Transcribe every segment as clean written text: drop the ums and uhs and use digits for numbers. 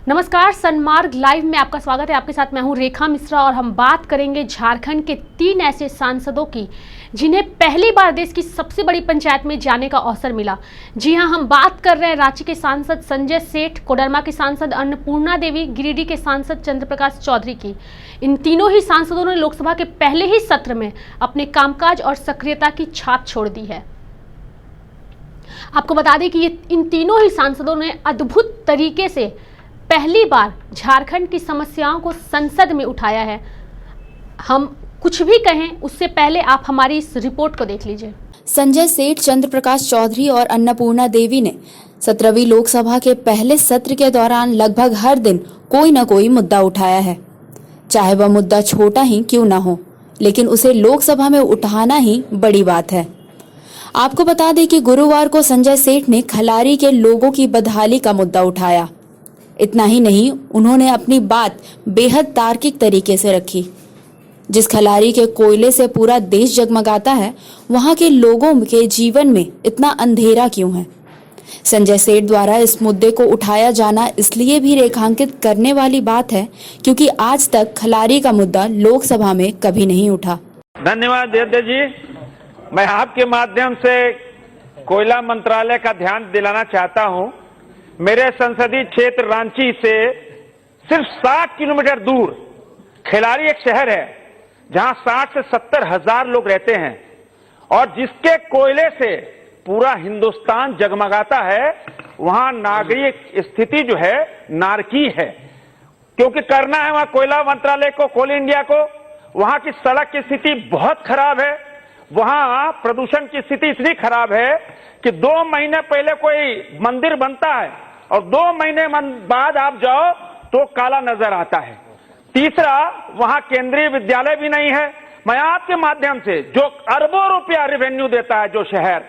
नमस्कार, सन्मार्ग लाइव में आपका स्वागत है। आपके साथ मैं हूं रेखा मिश्रा और हम बात करेंगे झारखंड के 3 ऐसे सांसदों की जिन्हें पहली बार देश की सबसे बड़ी पंचायत में जाने का अवसर मिला। जी हां, हम बात कर रहे हैं रांची के सांसद संजय सेठ, कोडरमा के सांसद अन्नपूर्णा देवी, गिरिडीह के सांसद चंद्र प्रकाश चौधरी की। इन तीनों ही सांसदों ने लोकसभा के पहले ही सत्र में अपने कामकाज और सक्रियता की छाप छोड़ दी है। आपको बता दें कि इन तीनों ही सांसदों ने अद्भुत तरीके से पहली बार झारखंड की समस्याओं को संसद में उठाया है। हम कुछ भी कहें उससे पहले आप हमारी इस रिपोर्ट को देख लीजिए। संजय सेठ, चंद्र प्रकाश चौधरी और अन्नपूर्णा देवी ने 17वीं लोकसभा के पहले सत्र के दौरान लगभग हर दिन कोई न कोई मुद्दा उठाया है, चाहे वह मुद्दा छोटा ही क्यों न हो, लेकिन उसे लोकसभा में उठाना ही बड़ी बात है। आपको बता दें कि गुरुवार को संजय सेठ ने खलारी के लोगों की बदहाली का मुद्दा उठाया। इतना ही नहीं, उन्होंने अपनी बात बेहद तार्किक तरीके से रखी। जिस खलारी के कोयले से पूरा देश जगमगाता है, वहां के लोगों के जीवन में इतना अंधेरा क्यों है? संजय सेठ द्वारा इस मुद्दे को उठाया जाना इसलिए भी रेखांकित करने वाली बात है क्योंकि आज तक खलारी का मुद्दा लोकसभा में कभी नहीं उठा। धन्यवाद देवदेव जी। मैं आपके माध्यम से कोयला मंत्रालय का ध्यान दिलाना चाहता हूं। मेरे संसदीय क्षेत्र रांची से सिर्फ 60 किलोमीटर दूर खिलारी एक शहर है जहां 60 से 70 हजार लोग रहते हैं और जिसके कोयले से पूरा हिंदुस्तान जगमगाता है। वहां नागरिक स्थिति जो है नारकी है, क्योंकि करना है वहां कोयला मंत्रालय को, कोल इंडिया को। वहां की सड़क की स्थिति बहुत खराब है। वहां प्रदूषण की स्थिति इतनी खराब है कि 2 महीने पहले कोई मंदिर बनता है और 2 महीने बाद आप जाओ तो काला नजर आता है। तीसरा, वहां केंद्रीय विद्यालय भी नहीं है। मैं आपके माध्यम से जो अरबों रुपया रेवेन्यू देता है जो शहर,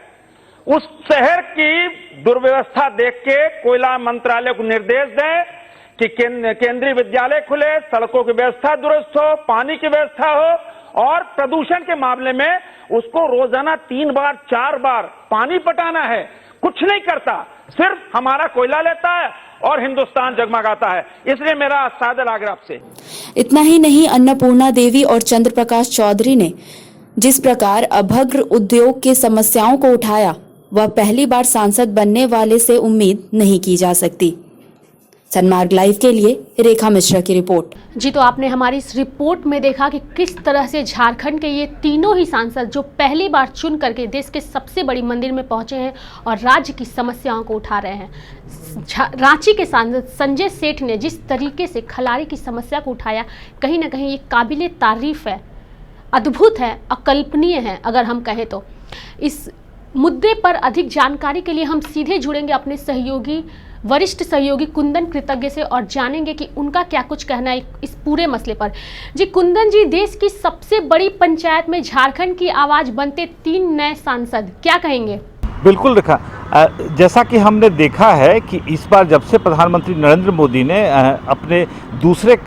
उस शहर की दुर्व्यवस्था देख के कोयला मंत्रालय को निर्देश दें कि केंद्रीय विद्यालय खुले, सड़कों की व्यवस्था दुरुस्त हो, पानी की व्यवस्था हो और प्रदूषण के मामले में उसको रोजाना 3 बार 4 बार पानी पटाना है। कुछ नहीं करता, सिर्फ हमारा कोयला लेता है और हिंदुस्तान जगमगाता है। इसलिए मेरा सादर आग्रह आपसे। इतना ही नहीं, अन्नपूर्णा देवी और चंद्र प्रकाश चौधरी ने जिस प्रकार अभद्र उद्योग की समस्याओं को उठाया, वह पहली बार सांसद बनने वाले से उम्मीद नहीं की जा सकती। सन्मार्ग लाइव के लिए रेखा मिश्रा की रिपोर्ट। जी, तो आपने हमारी इस रिपोर्ट में देखा कि किस तरह से झारखंड के ये तीनों ही सांसद जो पहली बार चुन करके देश के सबसे बड़ी मंदिर में पहुंचे हैं और राज्य की समस्याओं को उठा रहे हैं। रांची के सांसद संजय सेठ ने जिस तरीके से खलारी की समस्या को उठाया, कहीं ना कहीं ये काबिले तारीफ है, अद्भुत है, अकल्पनीय है अगर हम कहें तो। इस मुद्दे पर अधिक जानकारी के लिए हम सीधे जुड़ेंगे अपने वरिष्ठ सहयोगी कुंदन कृतज्ञ से और जानेंगे कि उनका क्या कुछ कहना है इस पूरे मसले पर। जी कुंदन जी, देश की सबसे बड़ी पंचायत में झारखंड की आवाज बनते 3 नए सांसद, क्या कहेंगे? बिल्कुल रेखा, जैसा कि हमने देखा है कि इस बार जब से प्रधानमंत्री नरेंद्र मोदी ने अपने दूसरे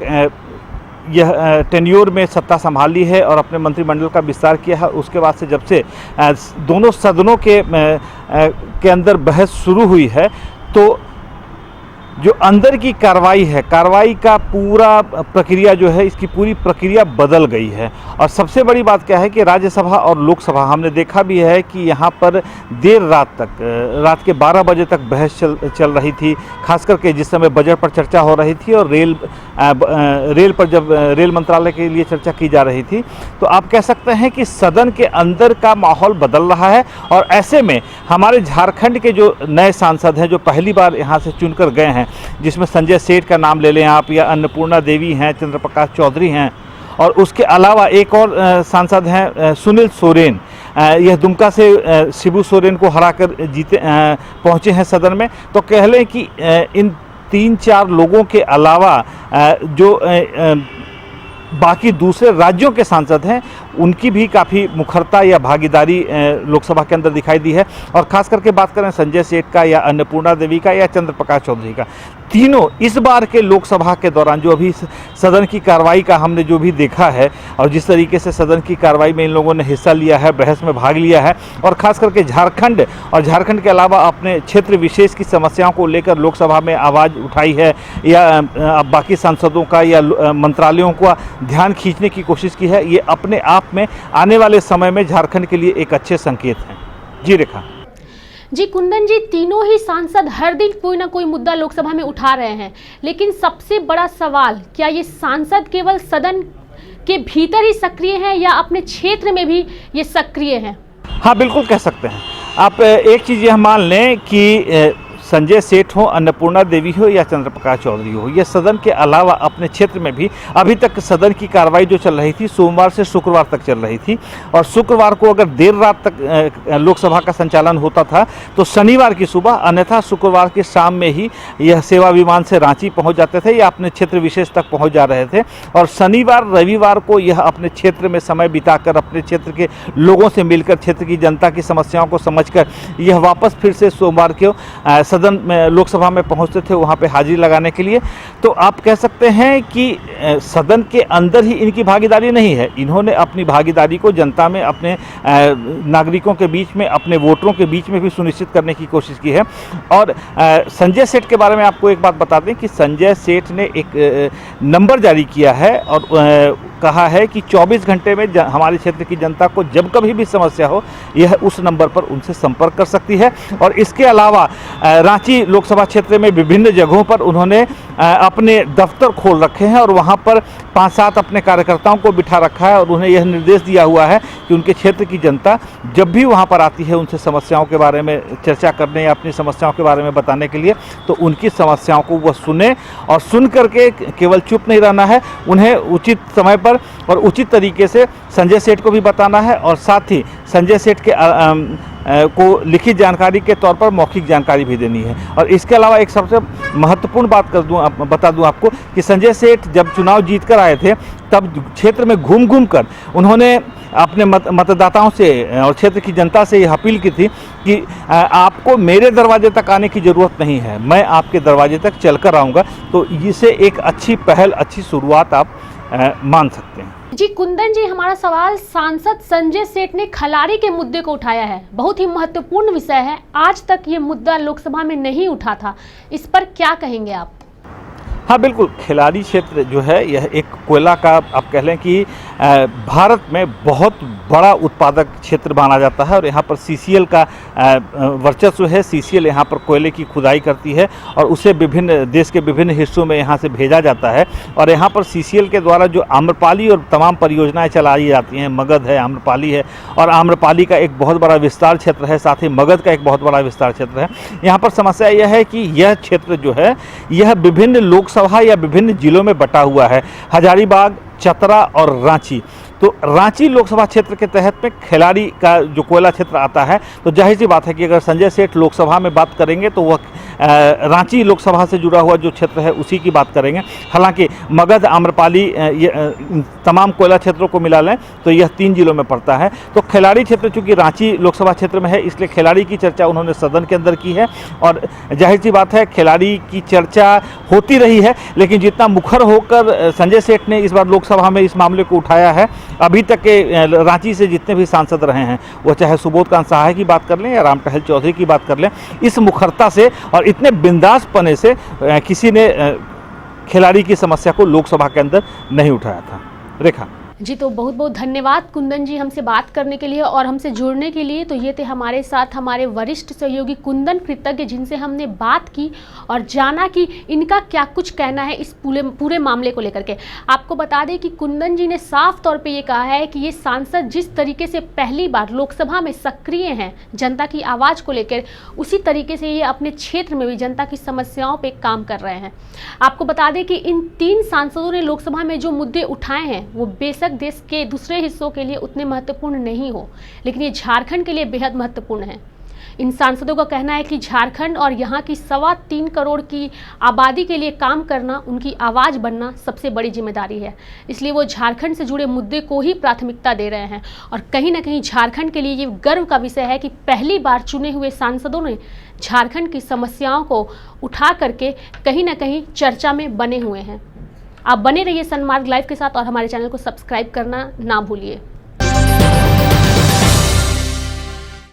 यह टेन्योर में सत्ता संभाली है और अपने मंत्रिमंडल का विस्तार किया है, उसके बाद से जब से दोनों सदनों के अंदर बहस शुरू हुई है, तो जो अंदर की कार्रवाई का पूरा प्रक्रिया जो है, इसकी पूरी प्रक्रिया बदल गई है। और सबसे बड़ी बात क्या है कि राज्यसभा और लोकसभा हमने देखा भी है कि यहाँ पर देर रात तक, रात के 12 बजे तक बहस चल रही थी, खास करके जिस समय बजट पर चर्चा हो रही थी और रेल पर जब रेल मंत्रालय के लिए चर्चा की जा रही थी। तो आप कह सकते हैं कि सदन के अंदर का माहौल बदल रहा है और ऐसे में हमारे झारखंड के जो नए सांसद हैं, जो पहली बार यहाँ से चुनकर गए हैं, जिसमें संजय सेठ का नाम ले लें आप, या अन्नपूर्णा देवी हैं, चंद्र प्रकाश चौधरी हैं, और उसके अलावा एक और सांसद हैं सुनील सोरेन। यह दुमका से शिबू सोरेन को हराकर पहुंचे हैं सदन में। तो कह लें कि इन 3-4 लोगों के अलावा जो बाकी दूसरे राज्यों के सांसद हैं, उनकी भी काफ़ी मुखरता या भागीदारी लोकसभा के अंदर दिखाई दी है। और ख़ास करके बात करें संजय सेठ का या अन्नपूर्णा देवी का या चंद्र प्रकाश चौधरी का, तीनों इस बार के लोकसभा के दौरान जो अभी सदन की कार्रवाई का हमने जो भी देखा है और जिस तरीके से सदन की कार्रवाई में इन लोगों ने हिस्सा लिया है, बहस में भाग लिया है, और ख़ास करके झारखंड और झारखंड के अलावा अपने क्षेत्र विशेष की समस्याओं को लेकर लोकसभा में आवाज़ उठाई है या बाकी सांसदों का या मंत्रालयों का ध्यान खींचने की कोशिश की है, ये अपने आप में आने वाले समय में झारखंड के लिए एक अच्छे संकेत हैं। जी रेखा। जी कुंदन जी, तीनों ही सांसद हर दिन कोई ना कोई मुद्दा लोकसभा में उठा रहे हैं, लेकिन सबसे बड़ा सवाल, क्या ये सांसद केवल सदन के भीतर ही सक्रिय हैं या अपने क्षेत्र में भी ये सक्रिय हैं? हाँ, बिल्कुल कह सकते हैं आप। एक चीज़ यह मान लें कि संजय सेठ हो, अन्नपूर्णा देवी हो या चंद्र प्रकाश चौधरी हो, ये सदन के अलावा अपने क्षेत्र में भी अभी तक सदन की कार्रवाई जो चल रही थी सोमवार से शुक्रवार तक चल रही थी, और शुक्रवार को अगर देर रात तक लोकसभा का संचालन होता था तो शनिवार की सुबह, अन्यथा शुक्रवार की शाम में ही यह सेवा विमान से रांची पहुंच जाते थे या अपने क्षेत्र विशेष तक पहुंच जा रहे थे, और शनिवार रविवार को यह अपने क्षेत्र में समय बिताकर अपने क्षेत्र के लोगों से मिलकर, क्षेत्र की जनता की समस्याओं को समझकर यह वापस फिर से सोमवार को सदन में, लोकसभा में पहुंचते थे वहां पे हाजिरी लगाने के लिए। तो आप कह सकते हैं कि सदन के अंदर ही इनकी भागीदारी नहीं है, इन्होंने अपनी भागीदारी को जनता में, अपने नागरिकों के बीच में, अपने वोटरों के बीच में भी सुनिश्चित करने की कोशिश की है। और संजय सेठ के बारे में आपको एक बात बता दें कि संजय सेठ ने एक नंबर जारी किया है और कहा है कि 24 घंटे में हमारे क्षेत्र की जनता को जब कभी भी समस्या हो, यह उस नंबर पर उनसे संपर्क कर सकती है। और इसके अलावा रांची लोकसभा क्षेत्र में विभिन्न जगहों पर उन्होंने अपने दफ्तर खोल रखे हैं और वहां पर 5-7 अपने कार्यकर्ताओं को बिठा रखा है, और उन्हें यह निर्देश दिया हुआ है कि उनके क्षेत्र की जनता जब भी वहां पर आती है उनसे समस्याओं के बारे में चर्चा करने या अपनी समस्याओं के बारे में बताने के लिए, तो उनकी समस्याओं को वह सुने, और सुन करके केवल चुप नहीं रहना है, उन्हें उचित समय पर और उचित तरीके से संजय सेठ को भी बताना है, और साथ ही संजय सेठ के को लिखित जानकारी के तौर पर मौखिक जानकारी भी देनी है। और इसके अलावा एक सबसे महत्वपूर्ण बात बता दूं आपको कि संजय सेठ जब चुनाव जीत कर आए थे तब क्षेत्र में घूम घूम कर उन्होंने अपने मतदाताओं से और क्षेत्र की जनता से यह अपील की थी कि आपको मेरे दरवाजे तक आने की ज़रूरत नहीं है, मैं आपके दरवाजे तक चलकर आऊँगा। तो इसे एक अच्छी पहल, अच्छी शुरुआत आप मान सकते हैं। जी कुंदन जी, हमारा सवाल, सांसद संजय सेठ ने खिलाड़ी के मुद्दे को उठाया है, बहुत ही महत्वपूर्ण विषय है, आज तक ये मुद्दा लोकसभा में नहीं उठा था, इस पर क्या कहेंगे आप? हाँ बिल्कुल, खिलाड़ी क्षेत्र जो है यह एक कोयला का, आप कह लें कि भारत में बहुत बड़ा उत्पादक क्षेत्र माना जाता है, और यहाँ पर CCL का वर्चस्व है। CCL यहाँ पर कोयले की खुदाई करती है और उसे विभिन्न देश के विभिन्न हिस्सों में यहाँ से भेजा जाता है, और यहाँ पर CCL के द्वारा जो आम्रपाली और तमाम परियोजनाएं चलाई जाती हैं, मगध है, आम्रपाली है, और आम्रपाली का एक बहुत बड़ा विस्तार क्षेत्र है, साथ ही मगध का एक बहुत बड़ा विस्तार क्षेत्र है। यहाँ पर समस्या यह है कि यह क्षेत्र जो है यह विभिन्न लोकसभा या विभिन्न जिलों में बटा हुआ है, हजारीबाग, चतरा और रांची। तो रांची लोकसभा क्षेत्र के तहत में खिलाड़ी का जो कोयला क्षेत्र आता है, तो जाहिर सी बात है कि अगर संजय सेठ लोकसभा में बात करेंगे तो वह रांची लोकसभा से जुड़ा हुआ जो क्षेत्र है उसी की बात करेंगे। हालांकि मगध, आम्रपाली, तमाम कोयला क्षेत्रों को मिला लें तो यह 3 जिलों में पड़ता है। तो खिलाड़ी क्षेत्र चूँकि रांची लोकसभा क्षेत्र में है, इसलिए खिलाड़ी की चर्चा उन्होंने सदन के अंदर की है, और जाहिर सी बात है खिलाड़ी की चर्चा होती रही है, लेकिन जितना मुखर होकर संजय सेठ ने इस बार लोकसभा में इस मामले को उठाया है, अभी तक के रांची से जितने भी सांसद रहे हैं, वो चाहे सुबोध कांत सहाय की बात कर लें या रामटहल चौधरी की बात कर लें, इस मुखरता से और इतने बिंदास पने से किसी ने खिलाड़ी की समस्या को लोकसभा के अंदर नहीं उठाया था। रेखा जी, तो बहुत बहुत धन्यवाद कुंदन जी हमसे बात करने के लिए और हमसे जुड़ने के लिए। तो ये थे हमारे साथ हमारे वरिष्ठ सहयोगी कुंदन कृतज्ञ, जिनसे हमने बात की और जाना कि इनका क्या कुछ कहना है इस पूरे मामले को लेकर के। आपको बता दें कि कुंदन जी ने साफ तौर पे ये कहा है कि ये सांसद जिस तरीके से पहली बार लोकसभा में सक्रिय हैं जनता की आवाज़ को लेकर, उसी तरीके से ये अपने क्षेत्र में भी जनता की समस्याओं पर काम कर रहे हैं। आपको बता दें कि इन 3 सांसदों ने लोकसभा में जो मुद्दे उठाए हैं वो बेशक देश के दूसरे हिस्सों के लिए उतने महत्वपूर्ण नहीं हो, लेकिन ये झारखंड के लिए बेहद महत्वपूर्ण है। इन सांसदों का कहना है कि झारखंड और यहाँ की 3.25 करोड़ की आबादी के लिए काम करना, उनकी आवाज़ बनना सबसे बड़ी जिम्मेदारी है। इसलिए वो झारखंड से जुड़े मुद्दे को ही प्राथमिकता दे रहे हैं और कहीं ना कहीं झारखंड के लिए ये गर्व का विषय है कि पहली बार चुने हुए सांसदों ने झारखंड की समस्याओं को उठा करके कहीं ना कहीं चर्चा में बने हुए हैं। आप बने रहिए सनमार्ग लाइव के साथ और हमारे चैनल को सब्सक्राइब करना ना भूलिए।